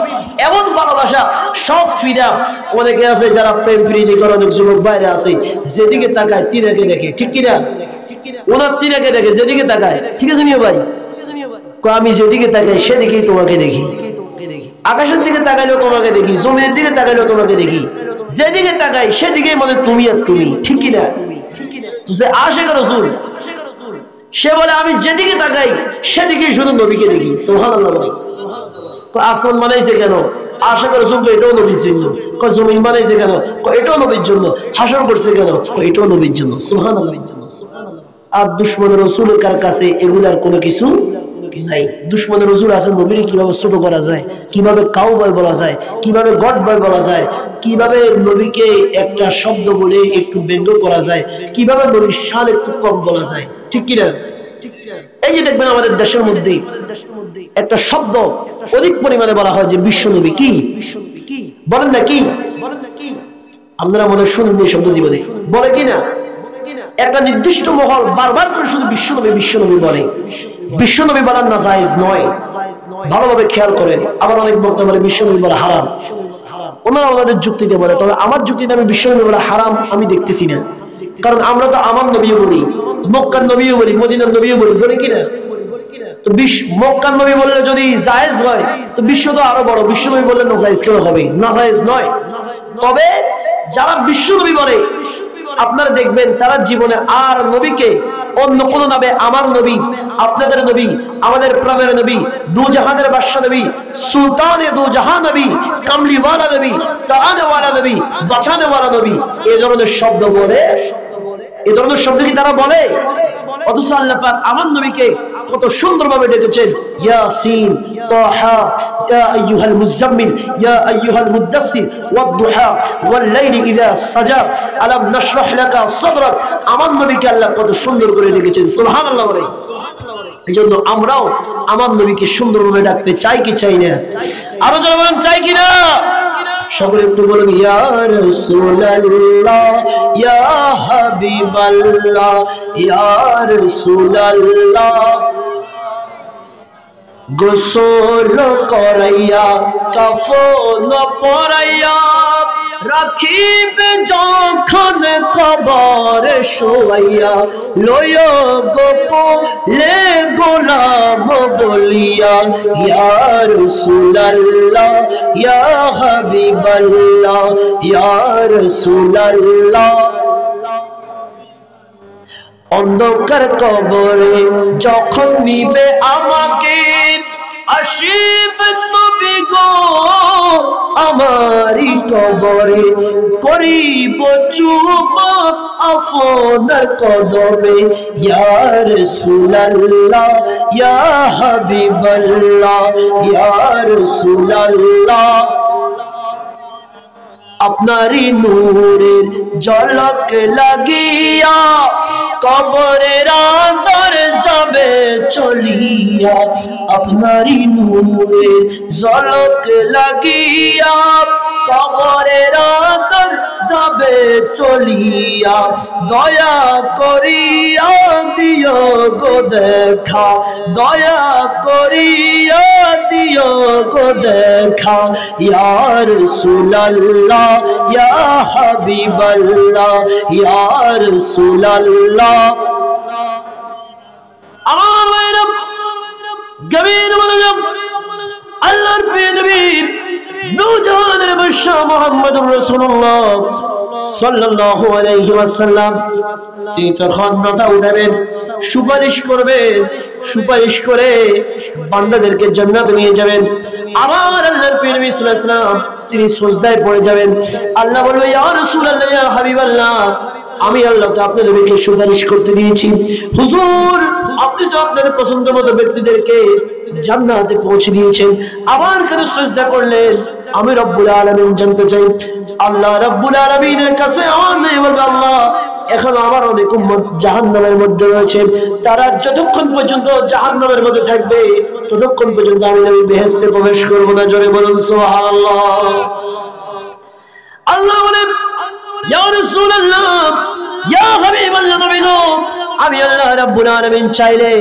Speaker 1: এমন ভালোবাসা সব ফিদা। অনেকে আছে যারা প্রেম প্রীতি করে, অনেক যুবক বাইরে আছে, যেদিকে তাকায় তিনাকে দেখে, ঠিক কিনা? ওনার তিনাকে দেখে, যেদিকে তাকায়, ঠিক আছে নিও ভাই? আমি যেদিকে তাকাই সেদিকেই তোমাকে দেখি, আকাশের দিকে তাকাইলেও তোমাকে দেখি, জমিনের দিকে তাকাইলেও তোমাকে দেখি, যেদিকে তাকাই সেদিকেই মনে তুমি আর তুমি, ঠিক কিনা? যে আশিক রাসূল সে বলে আমি যেদিকে তাকাই সেদিকেই শুধু নবীকে দেখি। সুবহানাল্লাহ। আসমান বানাইছে কেন? আশিক রাসূলকে এটাও নবীর জন্য। জমিন বানাইছে কেন? এটাও নবীর জন্য। হাসর করছে কেন? এটাও নবীর জন্য। সুবহানাল্লাহ। আর দুশমনের রাসূলের কাছে এগুলার কোনো কিছু নাই। দুশমনের রাসূল আছে নবীর কিভাবে ছোট করা যায়, কিভাবে কাউ বয় বলা যায়, কিভাবে গড বয় বলা যায়, কিভাবে নবীকে একটা শব্দ বলে একটু ব্যঙ্গ করা যায়, কিভাবে নবীর শান একটু কম বলা যায়, ঠিক কিনা? এই যে দেখবেন আমাদের দেশের মধ্যে একটা শব্দ অধিক পরিমাণে বলা হয় যে বিশ্বনবী। কি বলেন না? কি আপনারা মনে শুনেন এই শব্দ জীবনে বলে কিনা? একটা নির্দিষ্ট মহল বারবার করে শুধু বিশ্বনবী বিশ্বনবী বলে। বিশ্বনবী বলার না জায়েজ নয়, ভালোভাবে খেয়াল করেন। আবার অনেক বক্তা বলে বিশ্বনবী বলা হারাম। ওনারা ওনাদের যুক্তিতে বলে, তবে আমার যুক্তিতে আমি বিশ্বনবী বলা হারাম আমি দেখতেছি না। কারণ আমরা তো আমার নবীও বলি, মক্কার নবীও বলি, মদিনার নবীও বলি, বলে কিনা? তো মক্কার নবী বললে যদি জায়েজ হয় তো বিশ্ব তো আরো বড়, বিশ্বনবী বললে না জায়েজ কেন হবে? না জায়েজ নয়। তবে যারা বিশ্বনবী বলে আপনারা দেখবেন তারা জীবনে আর নবীকে অন্য কোন নামে আমার নবী, আপনাদের নবী, আমাদের প্রাণের নবী, দু জাহানের বাদশা নবী, সুলতানে দু জাহান নবী, কামলিওয়ালা নবী, তারানেওয়ালা নবী, বাঁচানেওয়ালা নবী, এই ধরনের শব্দ বলে। এই ধরনের শব্দ কি তারা বলে? অথচ আল্লাহ পাক আমার নবীকে কত সুন্দরভাবে ডেকেছেন, ইয়াসিন, তাহা, ইয়া আইয়ুহাল মুজাম্মিল, ইয়া আইয়ুহাল মুদাসসির, ওয়াদ-দুহা, ওয়াল-লাইলি ইযা সাজা, আলাম নাশরাহ লাকা সাদরাক। আমার নবীকে আল্লাহ কত সুন্দর করে ডেকেছেন, সুবহানাল্লাহ বলে। এইজন্য আমরাও আমার নবীকে সুন্দরভাবে ডাকতে চাই কি চাই না? আরো জোরে বলেন, চাই কি না? সকলে একটু বলুন, ইয়া রাসূলুল্লাহ, ইয়া হাবিবাল্লাহ, ইয়া রাসূলুল্লাহ। গোসল করাইয়া কাফন পরাইয়া রাখিবে যখন কবরে শোয়াইয়া, লয় গোপলে গোলাম বলিয়া, ইয়া রাসূলুল্লাহ, ইয়া হাবিবাল্লাহ, ইয়া রাসূলুল্লাহ। অন্ধকার কবরে যখন নিবে আমাকে, আসিবে নবী গো আমারি কবরে, করিব চুম্বন আপনার কদমে, ইয়া রাসূলুল্লাহ, ইয়া হাবিবাল্লাহ, ইয়া রাসূলুল্লাহ। আপনারই নূরের ঝলক লাগিয়া কবরের আঁতর যাবে চলিয়া, আপনারই নূরের ঝলক লাগিয়া কবরের আঁতর যাবে চলিয়া, দয়া করিয়া দিও গো দেখা, দয়া করিয়া দিও গো দেখা, ইয়া রাসূলুল্লাহ, ইয়া হাবিবাল্লাহ, ইয়া রাসূলুল্লাহ। আমার ভাইরা গভীর মনোযোগ, আল্লাহর প্রিয় নবী দু জাহানের বাদশা মুহাম্মদুর রাসূলুল্লাহ সাল্লাল্লাহু আলাইহি ওয়াসাল্লাম তিনি তখন মাথা উঠাবেন, সুপারিশ করবেন, সুপারিশ করে বান্দাদেরকে জান্নাতে নিয়ে যাবেন। আবার আল্লাহর প্রিয় নবী সাল্লাল্লাহু আলাইহি ওয়াসাল্লাম তিনি সিজদায় পড়ে যাবেন। আল্লাহ বলবে, ইয়া রাসূলুল্লাহ, ইয়া হাবিবাল্লাহ, আমি আল্লাহ তো আপনার নবীকে সুপারিশ করতে দিয়েছি, হুজুর আপনি তো আপনার পছন্দ মতো ব্যক্তিদেরকে জান্নাতে পৌঁছে দিয়েছেন, আবার কেন সিজদা করলেন? আমি রব্বুল আলামিন জানতে চাই। আল্লাহ রব্বুল আলামিনের কাছে আমার নবী বলবে, আল্লাহ এখন আমার অনেক উম্মত জাহান্নামের মধ্যে রয়েছে, তারা যতক্ষণ পর্যন্ত জাহান্নামের মধ্যে থাকবে ততক্ষণ পর্যন্ত আমি নবী বেহেশতে প্রবেশ করব না। জোরে বলুন সুবহানাল্লাহ। আল্লাহ বলেন, ইয়া রাসূলুল্লাহ, ইয়া হাবিবাল্লাহ, নবী গো আমি আল্লাহ রাব্বুল আলামিন চাইলে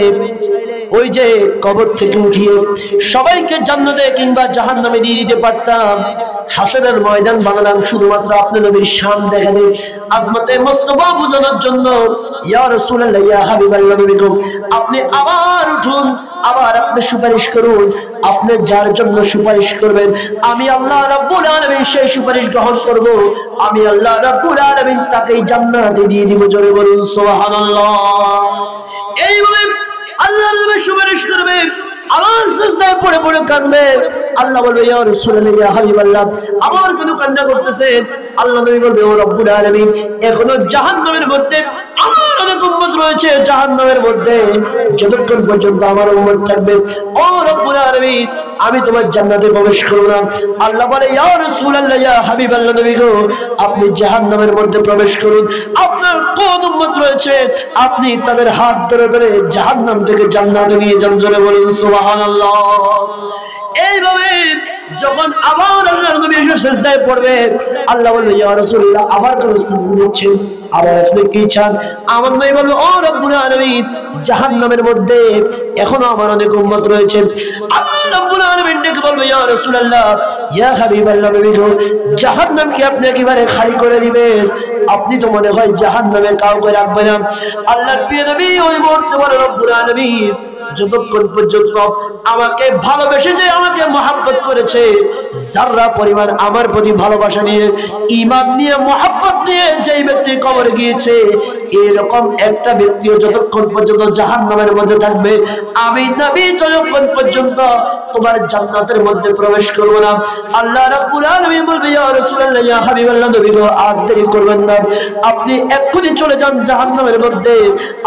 Speaker 1: ওই যে কবর থেকে উঠিয়ে সবাইকে জান্নাতে কিংবা জাহান্নামে দিয়ে দিতে পারতাম। হাসরের ময়দান বানালাম শুধুমাত্র আপনার নবীর শান দেখাতে, আজমতে মুস্তাফা বোঝানোর জন্য। ইয়া রাসূলুল্লাহ, ইয়া হাবিবাল্লাহ, নবী গো আপনি আবার উঠুন, আবার আপনি সুপারিশ করুন, আপনি যার জন্য সুপারিশ করবেন আমি আল্লাহ রাব্বুল আলামিন সেই সুপারিশ গ্রহণ করব, আমি আল্লাহ রাব্বুল আলামিন তাকেই জান্নাতে দিয়ে দিব। জোরে বলুন সুবহানাল্লাহ। এইভাবে আল্লাহর নবী সুপারিশ করবে, আবার সিজদায় পড়ে পড়ে কাঁদবে। আল্লাহ বলবে, ইয়া রাসূলুল্লাহ, ইয়া হাবিবাল্লাহ, আবার কেন কান্না করতেছেন? আল্লাহ নবী বলবে, ও রব্বুল আলামিন এখনো জাহান্নামের মধ্যে আমার অনেক উম্মত রয়েছে, জাহান্নামের মধ্যে যতক্ষণ পর্যন্ত আমার উম্মত থাকবে ও রব্বুল আলামিন আমি তোমার জান্নাতে প্রবেশ করব না। আল্লাহ বলে ইয়া রাসূলুল্লাহ ইয়া হাবিবাল্লাহ নবী গো আপনি জাহান্নামের মধ্যে প্রবেশ করুন। আপনার কোন উম্মত রয়েছে আপনি তাদের হাত ধরে ধরে জাহান্নাম থেকে জান্নাতে নিয়ে যান। জোরে বলুন সুবহানাল্লাহ। এইভাবে যখন আবার আল্লাহর নবী এসে সিজদায় পড়বে আল্লাহ বলবে ইয়া রাসূলুল্লাহ আবার কেন সিজদা দিচ্ছেন, আবার আপনি কি চান? আমার নবী বলবে ও রব্বুল আলামিন জাহান্নামের মধ্যে এখনো আমার অনেক উম্মত রয়েছে। আল্লাহ রব্বুল আলামিন ডেকে বলবে ইয়া রাসূলুল্লাহ ইয়া হাবিবাল্লাহ নবী গো জাহান্নাম কি আপনি একেবারে খালি করে দিবেন? আপনি তো মনে হয় জাহান্নামে কাউকে রাখবেন না। আল্লাহর প্রিয় নবী ওই মুহূর্তে বলে রব্বুল আলামিন যতক্ষণ পর্যন্ত আমাকে ভালোবেসেছে, আমাকে মহব্বত করেছে, যারা পরিমাণ আমার প্রতি ভালোবাসা নিয়ে ঈমান নিয়ে মহব্বত নিয়ে যেই ব্যক্তি কবরে গিয়েছে এরকম একটা ব্যক্তিও যতক্ষণ পর্যন্ত জাহান্নামের মধ্যে থাকবে আমি নবী ততক্ষণ পর্যন্ত তোমার জান্নাতের মধ্যে প্রবেশ করব না। আল্লাহ রাব্বুল আলামিন বলবে ইয়া রাসূলুল্লাহ ইয়া হাবিবাল্লাহ নবী গো আর দেরি করবেন না, আপনি এক্ষুনি চলে যান জাহান্নামের মধ্যে।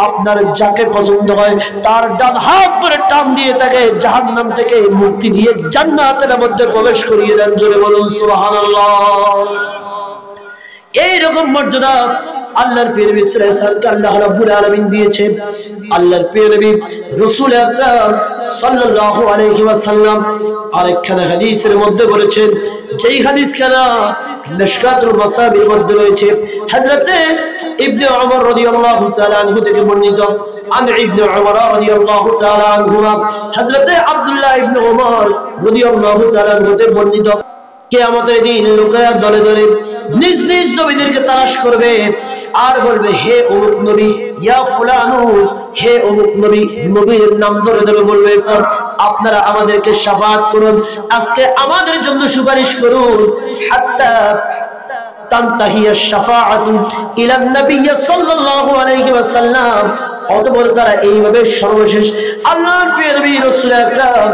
Speaker 1: আপনার যাকে পছন্দ হয় তার ডান হাত ধরে টান দিয়ে তাকে জাহান্নাম থেকে মুক্তি দিয়ে জান্নাতের মধ্যে প্রবেশ করিয়ে দেন। জোরে বলুন সুবহানাল্লাহ। এইরকম মর্যাদা আল্লাহর প্রিয় নবী সাল্লাল্লাহু আলাইহি ওয়াসাল্লামকে আল্লাহ রাব্বুল আলামিন দিয়েছেন। আল্লাহর প্রিয় নবী রাসূল আকরাম সাল্লাল্লাহু আলাইহি ওয়াসাল্লাম আরেকখানা হাদিসের মধ্যে বলেছেন, যেই হাদিসখানা মিশকাতুল মাসাবির মধ্যে রয়েছে, হযরতে ইবনে ওমর রাদিয়াল্লাহু তাআলা আনহু থেকে বর্ণিত। عن ابن عمر رضي الله تعالى عنهما হযরতে আব্দুল্লাহ ইবনে ওমর রাদিয়াল্লাহু তাআলা আনহু থেকে বর্ণিত, কিয়ামতের দিন লোকেরা দলে দলে নিজ নিজ নবীদেরকে তালাশ করবে আর বলবে হে অমুক নবী ইয়া ফুলানু, হে অমুক নবী, নবীর নাম ধরে ধরে বলবে আপনারা আমাদেরকে শাফাআত করুন, আজকে আমাদের জন্য সুপারিশ করুন। হাত্তা তানতাহিয়া শাফাআতু ইলা নবী সাল্লাল্লাহু আলাইহি ওয়াসাল্লাম, অতঃপর তারা এইভাবে সর্বশেষ আল্লাহর প্রিয় নবী রাসূল আকরাম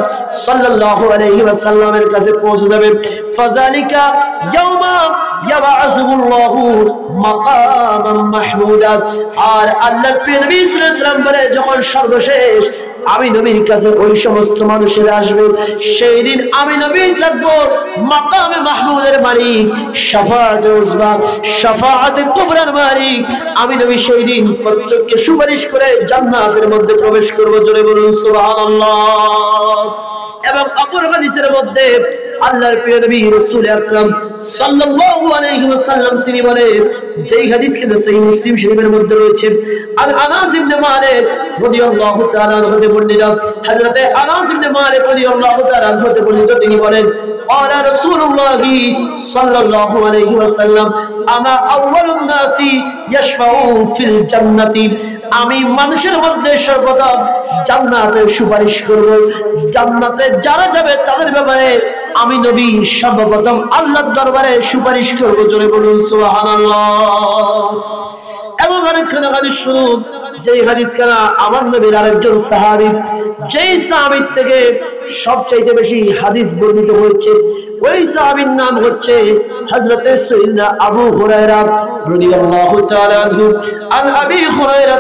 Speaker 1: সাল্লাল্লাহু আলাইহি ওয়াসাল্লামের কাছে পৌঁছে যাবে। ফাযালিকা ইয়াউমা ইয়াবআসুল্লাহু মাকামান মাহমুদা, আর আল্লাহর প্রিয় নবী সাল্লাল্লাহু আলাইহি ওয়াসাল্লাম বলে যখন সর্বশেষ আমি নবীর কাছে ওই সমস্ত মানুষেরা আসবে সেই দিন আমি নবী থাকবো মাকামে মাহমুদের মালিক, শাফাআতে উযমা শাফাআতে কুবরার মালিক। আমি নবী সেই দিন প্রত্যেককে সুপারিশ করে জান্নাতের মধ্যে প্রবেশ করব। জোরে বলুন সুবহানাল্লাহ। এবং অপর হাদিসের মধ্যে আল্লাহর প্রিয় নবী রাসূল আকরাম সাল্লাল্লাহু আলাইহি ওয়াসাল্লাম তিনি বলে, যেই হাদিস কিনা সহিহ মুসলিম শরীফের মধ্যে রয়েছে, আর আনাস ইবনে মালিক রাদিয়াল্লাহু তাআলা আনহু থেকে বর্ণিত, হযরতে আনাস ইবনে মালিক রাদিয়াল্লাহু তাআলা আনহু থেকে বর্ণিত, তিনি বলেন ক্বালা রাসূলুল্লাহ সাল্লাল্লাহু আলাইহি ওয়াসাল্লাম আনা আউয়ালুন নাসি ইয়াশফাউ ফিল জান্নাতি, আমি মানুষের মধ্যে সর্বপ্রথম জান্নাতের সুপারিশ করব। জান্নাতে যারা যাবে তাদের ব্যাপারে আমি নবী সর্বপ্রথম আল্লাহর দরবারে সুপারিশ করব। জোরে বলুন সুবহানাল্লাহ। এবং আরেকখানা হাদিস শুনুন, যেই হাদিসখানা আমার নবীর আরেকজন সাহাবী, যেই সাহাবীর থেকে সবচাইতে বেশি হাদিস বর্ণিত হয়েছে ওই সাহাবীর নাম হচ্ছে হযরতে সাইয়্যিদনা আবু হুরায়রা রাদিয়াল্লাহু তাআলা আনহু। আন আবি হুরায়রা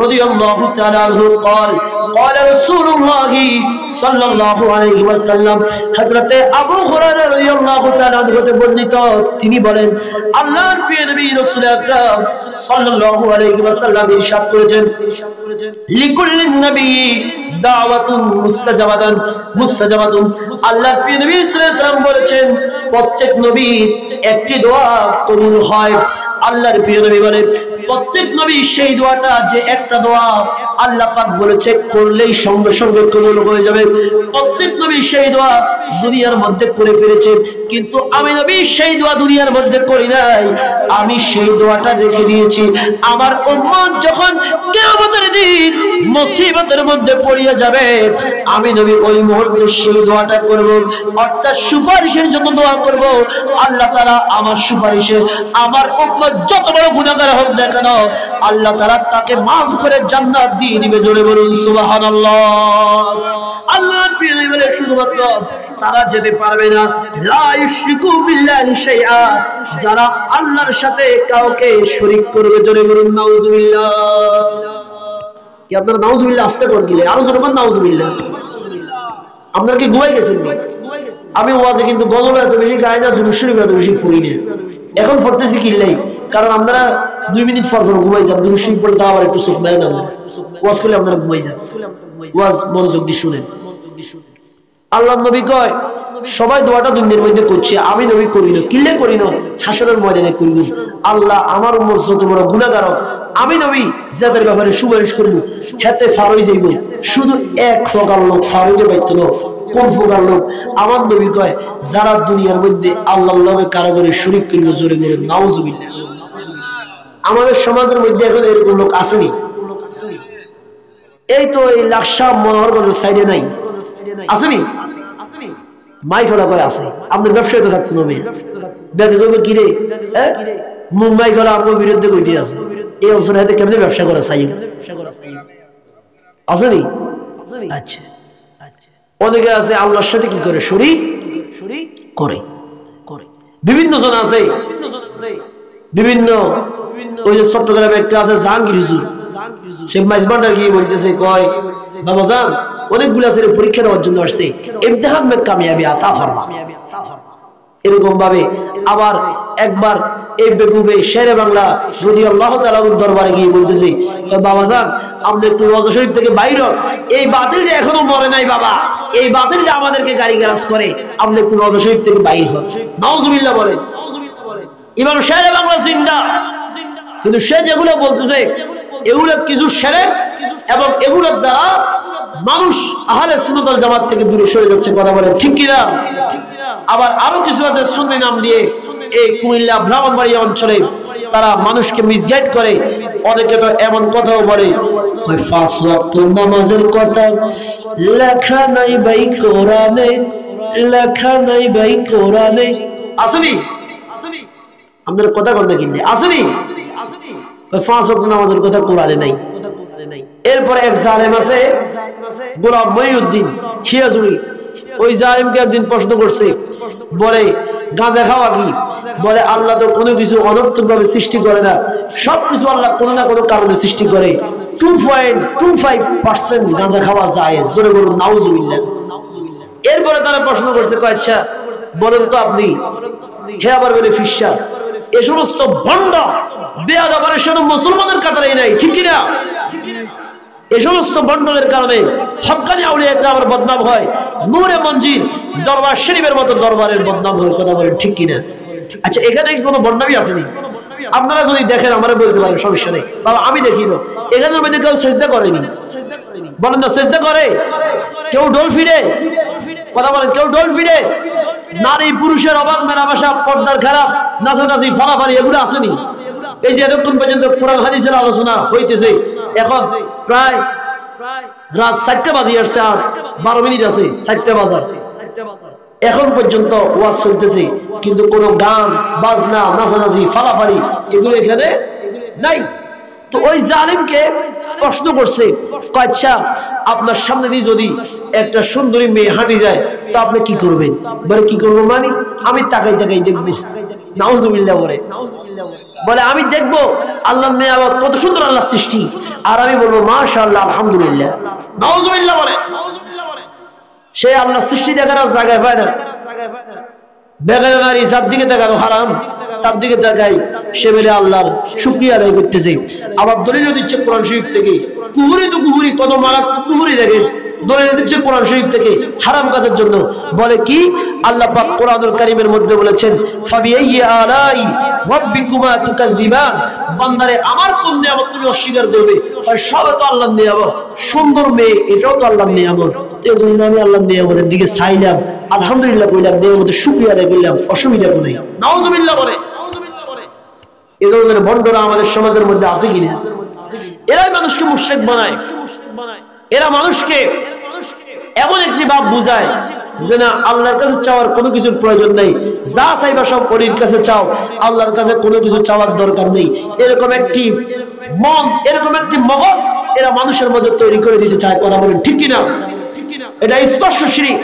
Speaker 1: রাদিয়াল্লাহু তাআলা আনহু قال قال رسول الله صلى الله عليه وسلم, হযরতে আবু হুরায়রা রাদিয়াল্লাহু তাআলা আনহু হতে বর্ণিত, তিনি বলেন আল্লাহর প্রিয় নবী রাসূল আকরাম সাল্লাল্লাহু আলাইহি ওয়াসাল্লাম ইরশাদ করেছেন, লিকুল্লিন নবী দাওয়াতুন মুস্তাজাবাতুন মুস্তাজাবাতুন, আল্লাহর প্রিয় নবী সাল্লাল্লাহু আলাইহি ওয়াসাল্লাম বলেছেন প্রত্যেক নবীর একটি দোয়া কবুল হয়। আল্লাহর প্রিয় নবী বলেন প্রত্যেক নবী সেই দোয়াটা যে একটা দোয়া আল্লাহ পাক বলেছে করলেই সঙ্গে সঙ্গে কবুল হয়ে যাবে, প্রত্যেক নবী সেই দোয়া দুনিয়ার মধ্যে করে ফেলেছে, কিন্তু আমি নবী সেই দোয়া দুনিয়ার মধ্যে করি নাই, আমি সেই দোয়াটা রেখে দিয়েছি। আমার উম্মত যখন কিয়ামতের দিন মুসিবতের মধ্যে পড়িয়া যাবে আমি নবী ওই মুহূর্তে সেই দোয়াটা করব, অর্থাৎ সুপারিশের জন্য দোয়া করব। আল্লাহ তাআলা আমার সুপারিশে আমার উম্মত যত বড় গুনাহগার হোক না কেন আল্লাহ তাআলা তাকে মাফ করে জান্নাত দিয়ে দিবে। জোরে বলুন সুবহানাল্লাহ। আল্লাহর প্রিয় নবী বলে শুধুমাত্র তারা যেতে পারবে না লা ইশরিকু বিল্লাহি শাইআ, যারা আল্লাহর সাথে কাউকে শরীক করবে। জোরে বলুন নাউযুবিল্লাহ। কি আপনারা নাউযুবিল্লাহ আস্তে করে দিলে আরো জোরে বলুন নাউযুবিল্লাহ। আপনারা কি ঘুমাই গেছেন? আমি ওয়াজে কিন্তু গজল এত বেশি গাই না, দুরূদ শরীফ এত বেশি পড়ি না। এখন পড়তেছি কিল্লাই, কারণ আপনারা 2 মিনিট পর পর ঘুমাই যান। দুরূদ শরীফ পড়তে আবার একটু চোখ মেলে না, ওয়াজ করলে আপনারা ঘুমাই যান। ওয়াজ মনোযোগ দিয়ে শুনেন। আল্লাহ নবী কয় সবাই দোয়াটা দুনিয়ার মধ্যে করছে, আমি নবী করি না। কিল্লে করি না? হাসরের ময়দানে করি। আল্লাহ আমার উম্মত যত বড় গুনাহগার, আমি নবী যাদের ব্যাপারে সুপারিশ করব, হেতে ফার হয়ে যাইব। শুধু এক প্রকার লোক ফার হইতে পারত না। কোন প্রকার লোক? আমার নবী কয় যারা দুনিয়ার মধ্যে আল্লাহর নামে কারাগারে শরীক করব। জোরে বলে নাউজুবিল্লাহ। আমাদের সমাজের মধ্যে এখন এরকম লোক আসেনি? এই তো এই লাকসা মনোহরগঞ্জের সাইডে নাই? আসেনি? মাই খোলা কয় আছে। আপনার ব্যবসায় তো থাকতো না মেয়ে দেখবে কি রে, মুম্বাই খোলা আমার বিরুদ্ধে কইতে আছে। এই অবসরে হাতে কেমনে ব্যবসা করা চাই? আসেনি? আচ্ছা, অনেকে আছে আল্লাহর সাথে কি করে শরীক করে। বিভিন্ন জন আছে, বিভিন্ন ওই যে চট্টগ্রামে একটা আছে জাহাঙ্গীর হুজুর, সে মাইজবান্ডার গিয়ে বলতেছে, কয় বাবা জান অনেকগুলো আছে পরীক্ষা দেওয়ার জন্য আসছে, ইমতিহান মে কামিয়াবি আতা ফরমা। এরকম ভাবে আবার একবার এই বেকুবে শেরে বাংলা রাদিয়াল্লাহু তাআলা দরবারে গিয়ে বলতেছে, বাবা জান আপনি একটু রওজা শরীফ থেকে বাইরে, এই বাতিলটা এখনো মরে নাই বাবা, এই বাতিলটা আমাদেরকে গালিগালাজ করে, আপনি একটু রওজা শরীফ থেকে বাইরে হন। নাউজুবিল্লাহ বলেন। ইমাম শেরে বাংলা জিন্দা, কিন্তু সে যেগুলো বলতেছে এগুলো কিছু শিরক এবং এগুলোর দ্বারা মানুষ আহলে সুন্নাত ওয়াল জামাত থেকে দূরে সরে যাচ্ছে। কথা বলেন ঠিক কি না? আবার আরো কিছু আছে সুন্নি নাম দিয়ে এই কুমিল্লা ব্রাহ্মণবাড়িয়া অঞ্চলে তারা মানুষকে মিসগাইড করে। অনেকে তো এমন কথাও বলে, ওই 5 ওয়াক্ত নামাজের কথা লেখা নাই ভাই কোরআনে, লেখা নাই ভাই কোরআনে। আসেনি? আপনাদের কথা কথা কিনলে আসেনি? ওই 5 ওয়াক্ত নামাজের কথা কোরআনে নাই। এরপরে এক জালেম আছে গোলাম মহিউদ্দিন খিয়াজুরি, ওই জালেমকে একদিন প্রশ্ন করছে, বলে গাঁজা খাওয়া কি? বলে আল্লাহ তো কোনো কিছু অনর্থক ভাবে সৃষ্টি করে না, সবকিছু আল্লাহ কোনো না কোনো কারণে সৃষ্টি করে। 2.25% গাঁজা খাওয়া যায়। জোরে বলুন নাউজুবিল্লাহ। এরপরে তারা প্রশ্ন করছে, আচ্ছা বলেন তো আপনি, হে আবার বলে ফিশা, এ সমস্ত ভণ্ড বেয়াদবের সাথে মুসলমানের কাতারেই নাই, ঠিক কিনা? এই সমস্ত বন্ডলের কারণে হক্কানি আউলিয়া একরামের বদনাম হয়, নূরে মঞ্জিল দরবার শরীফের মতো দরবারের বদনাম হয়। কথা বলেন ঠিক কিনা? আচ্ছা এখানে কি কোনো বদনামি আসেনি? আপনারা যদি দেখেন আমরা বলতে পারেন, সমস্যা নেই বাবা, আমি দেখি না। এখানের মধ্যে কেউ সেজদা করেনি, বলেন না সেজদা করে? কেউ ডোল ফিরে? কথা বলেন কেউ ডোল ফিরে? নারী পুরুষের অবাধ মেলামেশা, পর্দার খারাপ, নাচানাচি, ফালাফালি এগুলো আসেনি? এই যে এতক্ষণ পর্যন্ত কোরআন হাদিসের আলোচনা হইতেছে, এখন প্রায় রাত 4টা বাজে আসছে, আর 12 মিনিট আছে 4টা বাজার। এখন পর্যন্ত ওয়াজ চলতেছে, কিন্তু কোনো গান বাজনা, নাচানাচি, ফালাফালি এগুলো এখানে নাই। তো ওই জালিমকে প্রশ্ন করছে, আচ্ছা আপনার সামনে দিয়ে যদি একটা সুন্দরী মেয়ে হাঁটি যায় তো আপনি কি করবেন? বলে কি করবো মানে? আমি তাকাই তাকাই দেখবো। নাউজুবিল্লাহ বলে আমি দেখবো আল্লাহর নিয়ামত, কত সুন্দর আল্লাহর সৃষ্টি, আর আমি বলবো মাশাআল্লাহ আলহামদুলিল্লাহ। নাউজুবিল্লাহ বলে। সে আল্লাহর সৃষ্টি দেখার জায়গায় পায় না। বেগানা নারী যার দিকে তাকানো হারাম, তার দিকে তাকাই সে বলে আল্লাহর শুকরিয়া আদায় করতেছে। আবার দলিল দিচ্ছে কোরআন শরীফ থেকে। কুহুরি তো কুহুরি, কত মারাত্মক কুহুরি দেখেন। দলিল দিচ্ছে কোরআন শরীফ থেকে হারাম কাজের জন্য। বলে কি? আল্লাহ পাক কোরআনুল কারীমের মধ্যে বলেছেন, ফাবিআইয়ি আলাই রাব্বিকুমা তুকাযযিবান, বান্দারে আমার কোন নিয়ামত তুমি অস্বীকার করবে? সব তো আল্লাহর নিয়ামত। সুন্দর মেয়ে এটাও তো আল্লাহর নিয়ামত। এই জন্য আমি আল্লাহর নিয়ামতের দিকে চাইলাম, আলহামদুলিল্লাহ কইলাম, নিয়ামতের শুকরিয়া আদায় করলাম, অসুবিধা নেই। নাউজুবিল্লাহ বলে। এই ধরনের বন্ডরা আমাদের সমাজের মধ্যে আছে কিনা? এরাই মানুষকে মুশরিক বানায়। এরা মানুষকে এমন একটি ভাব বুঝায় যে না, আল্লাহর কাছে চাওয়ার কোনো কিছুর প্রয়োজন নেই, যা চাইবা সব ওলির কাছে চাও, আল্লাহর কাছে কোনো কিছু চাওয়ার দরকার নেই। এরকম একটি মন, এরকম একটি মগজ এরা মানুষের মধ্যে তৈরি করে দিতে চায়। কথা বলেন ঠিক কিনা? এটা স্পষ্ট শিরক।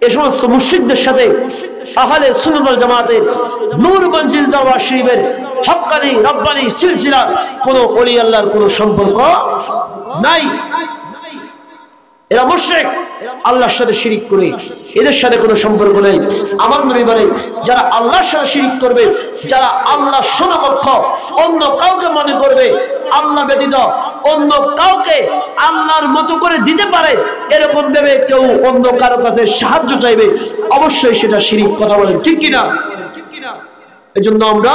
Speaker 1: এই সমস্ত মুশরিকদের সাথে আহলে সুন্নাত ওয়াল জামাতের নূর মঞ্জিল দরবার শরীফের হক্কানি রব্বানি সিলসিলার কোন ওলি আল্লাহর কোন সম্পর্ক নাই। এরা মুশরিক, আল্লাহর সাথে শিরিক করে, এদের সাথে কোনো সম্পর্ক নেই। আমার নবী বলে যারা আল্লাহর সাথে শিরিক করবে, যারা আল্লাহর সমকক্ষ অন্য কাউকে মনে করবে, আল্লাহ ব্যতীত অন্য কাউকে আল্লাহর মতো করে দিতে পারে এরকম ভেবে কেউ অন্য কারো কাছে সাহায্য চাইবে, অবশ্যই সেটা শিরিক। কথা বলেন ঠিক কিনা? এজন্য আমরা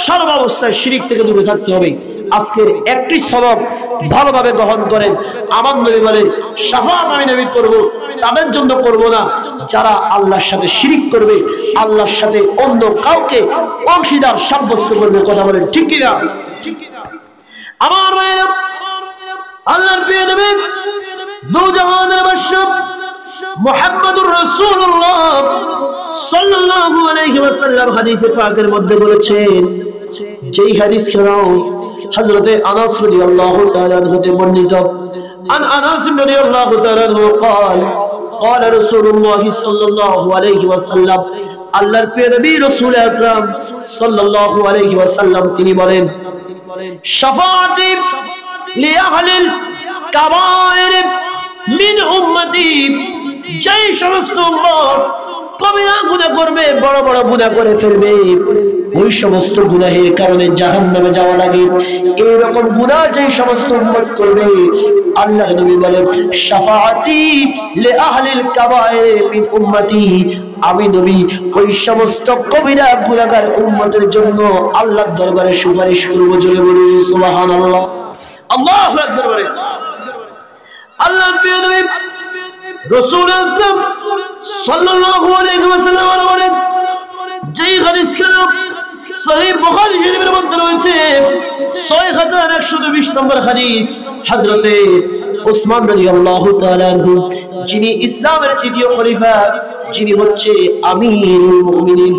Speaker 1: সর্বাবস্থায় শিরিক থেকে দূরে থাকতে হবে। আজকের একটি সবক ভালোভাবে গ্রহণ করেন। আমার নবী বলে শাফাআত আমি নবী করব, তাদের জন্য করব না যারা আল্লাহর সাথে শিরিক করবে, আল্লাহর সাথে অন্য কাউকে অংশীদার সাব্যস্ত করবে। কথা বলেন ঠিক কিনা? আমার ভাইরা, আল্লাহর প্রিয় নবী দু জাহানের বাদশা মুহাম্মদুর রাসূলুল্লাহ সাল্লাল্লাহু আলাইহি ওয়াসাল্লাম হাদিসে পাকের মধ্যে বলেছেন, যেই হাদিস খেলাও হযরতে আনাস রাদিয়াল্লাহু তাআলা আনহু তে বর্ণিত, আন আনাস রাদিয়াল্লাহু তাআলা আনহু قال قال رسول الله সাল্লাল্লাহু আলাইহি ওয়াসাল্লাম, আল্লাহর প্রিয় নবী রাসূল আকরাম সাল্লাল্লাহু আলাইহি ওয়াসাল্লাম তিনি বলেন, শাফাআতি লিআহলিল কাবায়ের মিন উম্মতি, যেই সমস্ত উম্মত কবিরা গুনাহ করবে, বড় বড় গুনাহ করে ফেলবে, ওই সমস্ত গুনাহের কারণে জাহান্নামে যাওয়া লাগে, এরকম গুনাহ যেই সমস্ত উম্মত করবে, আল্লাহর নবী বলেন শাফাআতি লিআহলিল কাবায়ের মিন উম্মতি, আমি নবী ওই সমস্ত কবিরা গুনাহগার উম্মতের জন্য আল্লাহর দরবারে সুপারিশ করব। জোরে বলুন সুবহানাল্লাহ, আল্লাহু আকবার বলেন। আল্লাহর প্রিয় নবী রাসূল আকরাম সাল্লাল্লাহু আলাইহি ওয়াসাল্লাম বলেন, যেই হাদিস খেলো সহিহ বুখারী শরীফের মধ্যে রয়েছে 6120 নম্বর হাদিস, হযরতে উসমান রাদিয়াল্লাহু তাআলা আনহু, যিনি ইসলামের তৃতীয় খলিফা, যিনি হচ্ছে আমিরুল মুমিনিন,